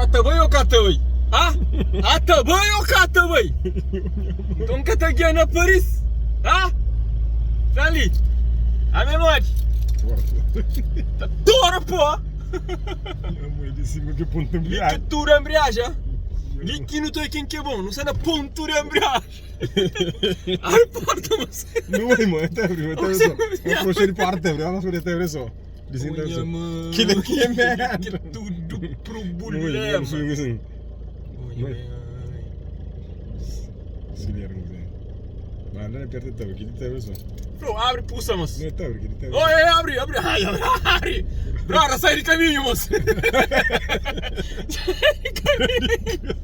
Até bem ou cata bem? Ah? Até bem ou cata bem? Então que tá aqui na Paris? Ah? Ali? A memória? Tora, pô! Ele disse que ponto de embreagem. Liquitura embreagem. Liqui não tem quem que é bom, não sei na pontura embreagem. Ai, porta, mas. Não é, mano, até abriu, até abriu só. Vamos puxar ele para até abriu, vamos fazer até abriu só. Olha, mano. Que daqui é merda. Que tudo pro Não é, problema. não é assim. Olha, Auxiliar, não é. Mas não é perto de aqui, até abriu só. Bro, abre e puxa, moço. Não é até abriu, aqui até abriu. Oi, abre, abre. Ai, abre. Brora, sai de caminho, moço. Sai de caminho.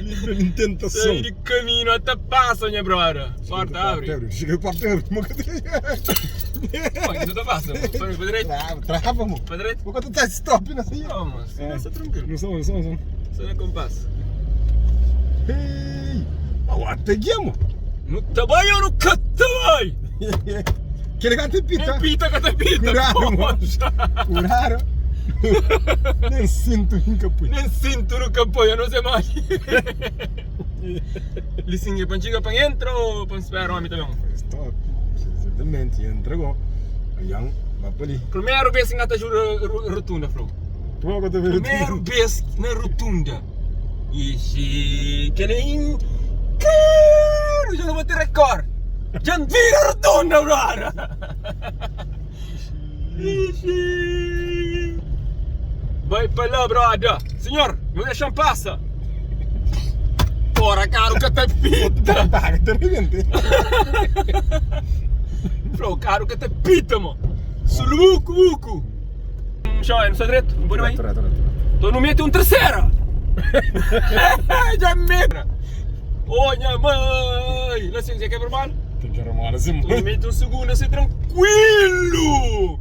Livre tentação. Sai de caminho, até passa, minha brora. Porta, abre. Chega para abre, uma cadeira. Pô, aqui não tá fácil. Para direito. Trava, amor. Para direito. Por que tu tá stop assim? Não, moço. Está tranquilo. Não são, não são, não são. Só é compasso. Ei! Até aqui, amor. No tabanho ou no catabai? Que legal te pita. Pita, catapita. Curaram, Curaram. Nem sinto em capô. Nem sinto no campo, eu não sei mais. Licinha, panchiga, pan entra ou pan espera homem também? Stop. Exatamente, entregou. Aí, vai para ali. Primeiro vez que ngata rotunda, Flo. Como é que eu Primeiro vez na rotunda. Ixi, que nem... Cara, já não vou ter recorde. Já não vira rotunda agora. Ixi. Vai para lá, brother. Senhor, não deixam passar. Ora, caro, que te pita. Paga, de repente. Flo, caro, que te pita, mano. Suluco, buco. Chama, não sei direito, não pode mais. Tô no meio de terceira. Já mesmo. Olha, mãe. Não sei se é que é normal. Tem que arrumar assim, Tô no meio de segundo, assim, tranquilo.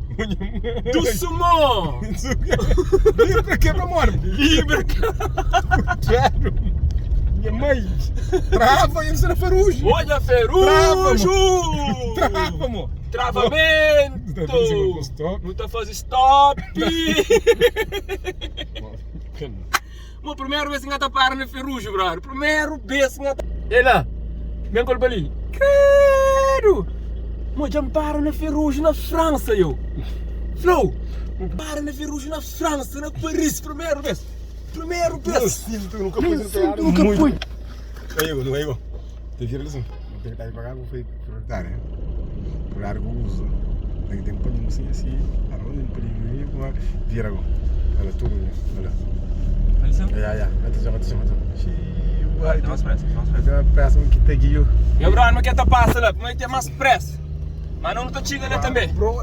Do sumão. Livre que é para morte. Livre. Claro. Minha mãe. Trava e não será farujo. Olha, ferujo. Trava, amor. Travamento. Não tá fazendo stop. Mo primeiro vez que ngata para no ferujo, brother. Primeiro vez que ngata. Ei lá. Vem com o ali. Claro. Mo já para no ferujo na França, eu. Flow. Para no ferujo na França, na Paris, primeiro vez. Primeiro Eu vez. sinto, nunca fui no Nunca fui. Não é igual. Tem que ir assim. Não tem que estar pagar, vou prioritar, né? Por o uso. Tem que ter um assim, aonde um pouquinho, vira agora. Olha tudo, olha. Atenção. Vai, mais pressa, Tem uma pressa que tem aqui. Meu brother, mas que tá passando lá, mas tem mais pressa. Mas não tá chegando lá também. Não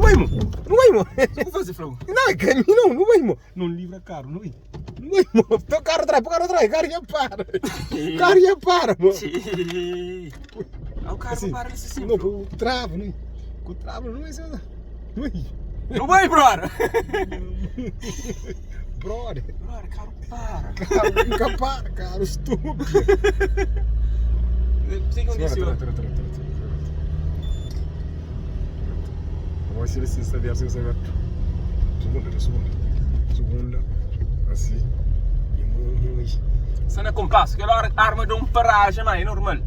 vai, irmão. Não vai, irmão. O que fazer, Flow? Não, é caminho, não vai, irmão. Não livra caro, não vai. Não vai, irmão. Tô carro atrás, carro já para. Carro já para, irmão. O carro para nesse sim. Não, o trava, não. O trava não vai ser nada. Não vai. Não vai, brother. Brother. Brother, carro para. Carro nunca para, cara, estúpido. Sei que aconteceu. Vamos ver se está de assim, sabe? Segunda. Assim. Isso não é compasso, aquela arma de paragem, mas é normal.